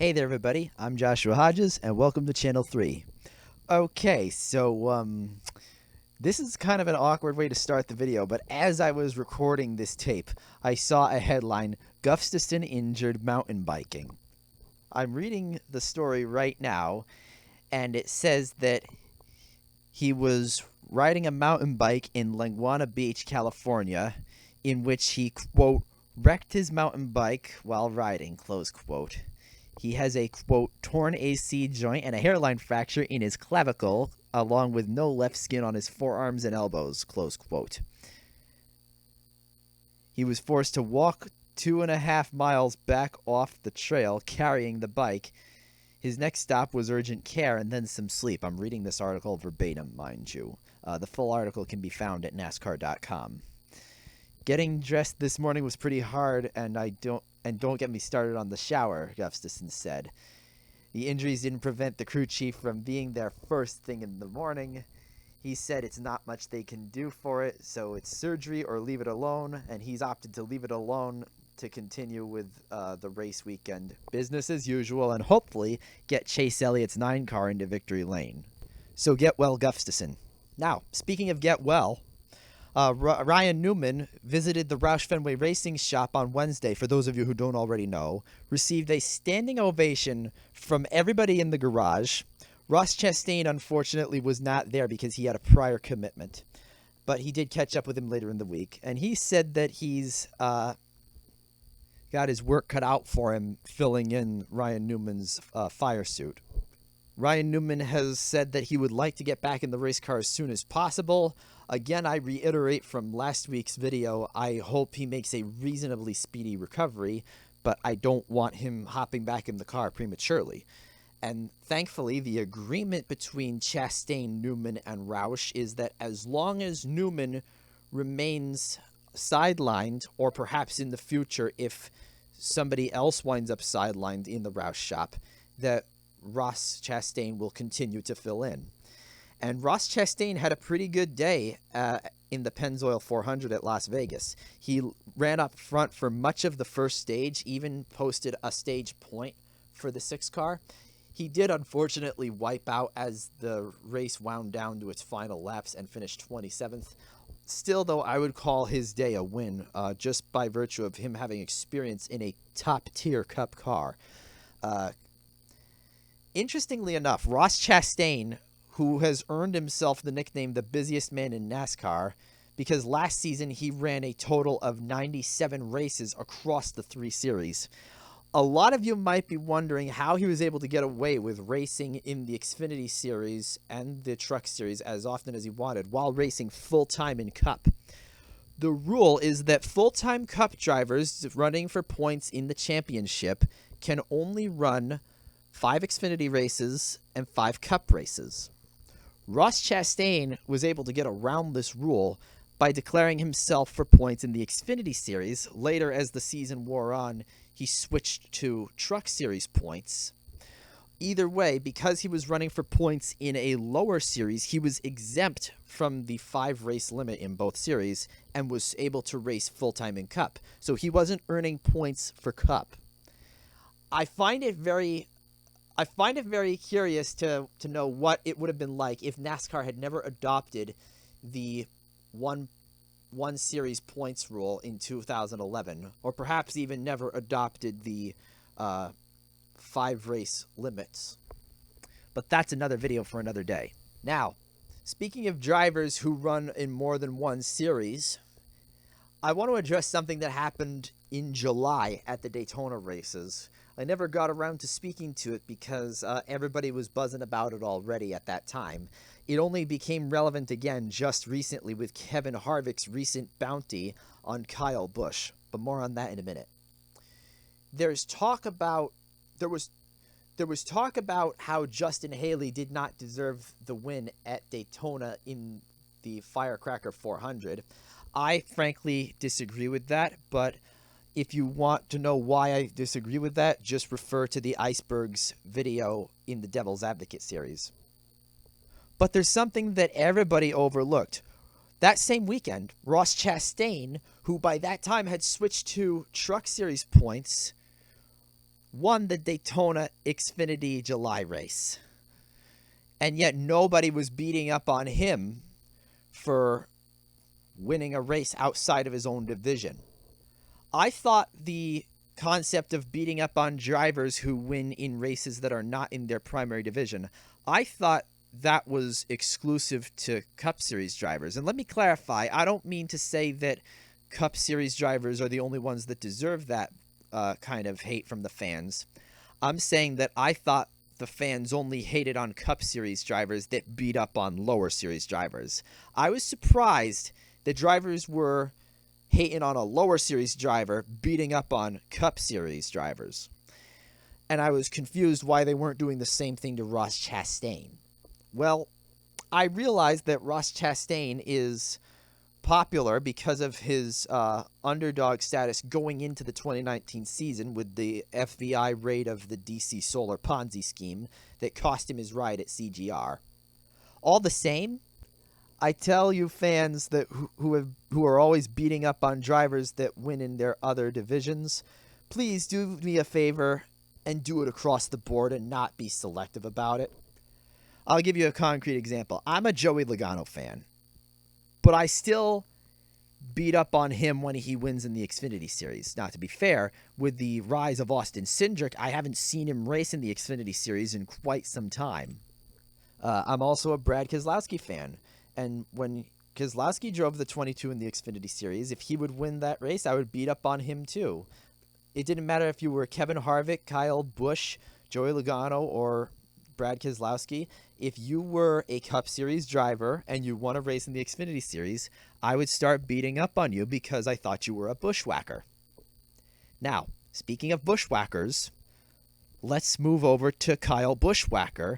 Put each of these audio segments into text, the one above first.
Hey there, everybody. I'm Joshua Hodges, and welcome to Channel 3. Okay, so, this is kind of an awkward way to start the video, but as I was recording this tape, I saw a headline, Gufstason injured mountain biking. I'm reading the story right now, and it says that he was riding a mountain bike in Laguna Beach, California, in which he, quote, wrecked his mountain bike while riding, close quote. He has a, quote, torn AC joint and a hairline fracture in his clavicle, along with no left skin on his forearms and elbows, close quote. He was forced to walk 2.5 miles back off the trail carrying the bike. His next stop was urgent care and then some sleep. I'm reading this article verbatim, mind you. The full article can be found at NASCAR.com. Getting dressed this morning was pretty hard, and don't get me started on the shower, Gufstason said. The injuries didn't prevent the crew chief from being there first thing in the morning. He said it's not much they can do for it, so it's surgery or leave it alone, and he's opted to leave it alone to continue with the race weekend. Business as usual, and hopefully get Chase Elliott's 9 car into victory lane. So get well, Gufstason. Now, speaking of get well, Ryan Newman visited the Roush Fenway Racing shop on Wednesday, for those of you who don't already know, received a standing ovation from everybody in the garage. Ross Chastain, unfortunately, was not there because he had a prior commitment, but he did catch up with him later in the week, and he said that he's got his work cut out for him filling in Ryan Newman's fire suit. Ryan Newman has said that he would like to get back in the race car as soon as possible. Again, I reiterate from last week's video, I hope he makes a reasonably speedy recovery, but I don't want him hopping back in the car prematurely. And thankfully, the agreement between Chastain, Newman, and Roush is that as long as Newman remains sidelined, or perhaps in the future if somebody else winds up sidelined in the Roush shop, that Ross Chastain will continue to fill in. And Ross Chastain had a pretty good day in the Pennzoil 400 at Las Vegas. He ran up front for much of the first stage, even posted a stage point for the 6 car. He did unfortunately wipe out as the race wound down to its final laps and finished 27th. Still, though, I would call his day a win, just by virtue of him having experience in a top-tier Cup car. Interestingly enough, Ross Chastain, who has earned himself the nickname the busiest man in NASCAR, because last season he ran a total of 97 races across the 3 series. A lot of you might be wondering how he was able to get away with racing in the Xfinity Series and the Truck Series as often as he wanted while racing full-time in Cup. The rule is that full-time Cup drivers running for points in the championship can only run 5 Xfinity races and 5 Cup races. Ross Chastain was able to get around this rule by declaring himself for points in the Xfinity Series. Later, as the season wore on, he switched to Truck Series points. Either way, because he was running for points in a lower series, he was exempt from the 5-race limit in both series and was able to race full-time in Cup. So he wasn't earning points for Cup. I find it very curious to know what it would have been like if NASCAR had never adopted the one series points rule in 2011, or perhaps even never adopted the 5-race limits. But that's another video for another day. Now, speaking of drivers who run in more than one series, I want to address something that happened in July at the Daytona races. I never got around to speaking to it because everybody was buzzing about it already at that time. It only became relevant again just recently with Kevin Harvick's recent bounty on Kyle Busch, but more on that in a minute. There was talk about how Justin Haley did not deserve the win at Daytona in the Firecracker 400. I frankly disagree with that, but if you want to know why I disagree with that, just refer to the Icebergs video in the Devil's Advocate series. But there's something that everybody overlooked. That same weekend, Ross Chastain, who by that time had switched to Truck Series points, won the Daytona Xfinity July race. And yet nobody was beating up on him for winning a race outside of his own division. I thought the concept of beating up on drivers who win in races that are not in their primary division, I thought that was exclusive to Cup Series drivers. And let me clarify, I don't mean to say that Cup Series drivers are the only ones that deserve that kind of hate from the fans. I'm saying that I thought the fans only hated on Cup Series drivers that beat up on lower series drivers. I was surprised that drivers were hating on a lower series driver beating up on Cup Series drivers. And I was confused why they weren't doing the same thing to Ross Chastain. Well, I realized that Ross Chastain is popular because of his underdog status going into the 2019 season with the FBI raid of the DC Solar Ponzi scheme that cost him his ride at CGR. All the same, I tell you fans that who are always beating up on drivers that win in their other divisions, please do me a favor and do it across the board and not be selective about it. I'll give you a concrete example. I'm a Joey Logano fan, but I still beat up on him when he wins in the Xfinity Series. Now, to be fair, with the rise of Austin Cindric, I haven't seen him race in the Xfinity Series in quite some time. I'm also a Brad Keselowski fan, and when Keselowski drove the 22 in the Xfinity Series, if he would win that race, I would beat up on him too. It didn't matter if you were Kevin Harvick, Kyle Busch, Joey Logano, or Brad Keselowski. If you were a Cup Series driver and you won a race in the Xfinity Series, I would start beating up on you because I thought you were a bushwhacker. Now, speaking of bushwhackers, let's move over to Kyle Buschwhacker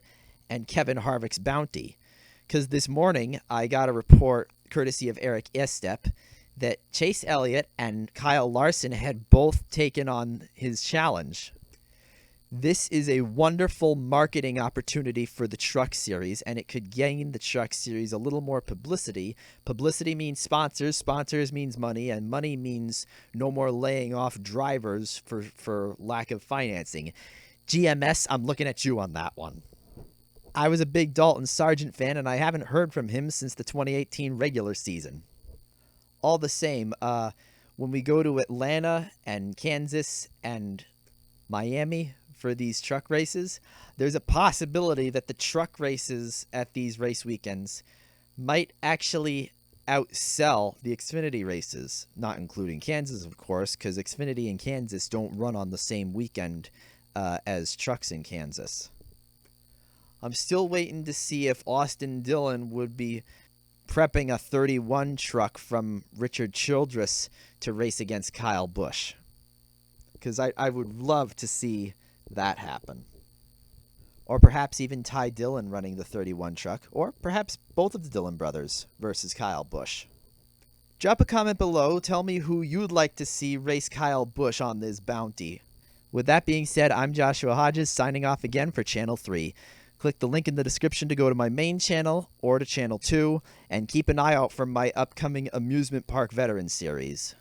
and Kevin Harvick's bounty. Because this morning I got a report, courtesy of Eric Estep, that Chase Elliott and Kyle Larson had both taken on his challenge. This is a wonderful marketing opportunity for the Truck Series, and it could gain the Truck Series a little more publicity. Publicity means sponsors, sponsors means money, and money means no more laying off drivers for lack of financing. GMS, I'm looking at you on that one. I was a big Dalton Sargent fan, and I haven't heard from him since the 2018 regular season. All the same, when we go to Atlanta and Kansas and Miami for these truck races, there's a possibility that the truck races at these race weekends might actually outsell the Xfinity races, not including Kansas, of course, because Xfinity and Kansas don't run on the same weekend as trucks in Kansas. I'm still waiting to see if Austin Dillon would be prepping a 31 truck from Richard Childress to race against Kyle Busch, because I would love to see that happen. Or perhaps even Ty Dillon running the 31 truck, or perhaps both of the Dillon brothers versus Kyle Busch. Drop a comment below, tell me who you'd like to see race Kyle Busch on this bounty. With that being said, I'm Joshua Hodges signing off again for Channel 3. Click the link in the description to go to my main channel or to Channel 2, and keep an eye out for my upcoming Amusement Park Veterans series.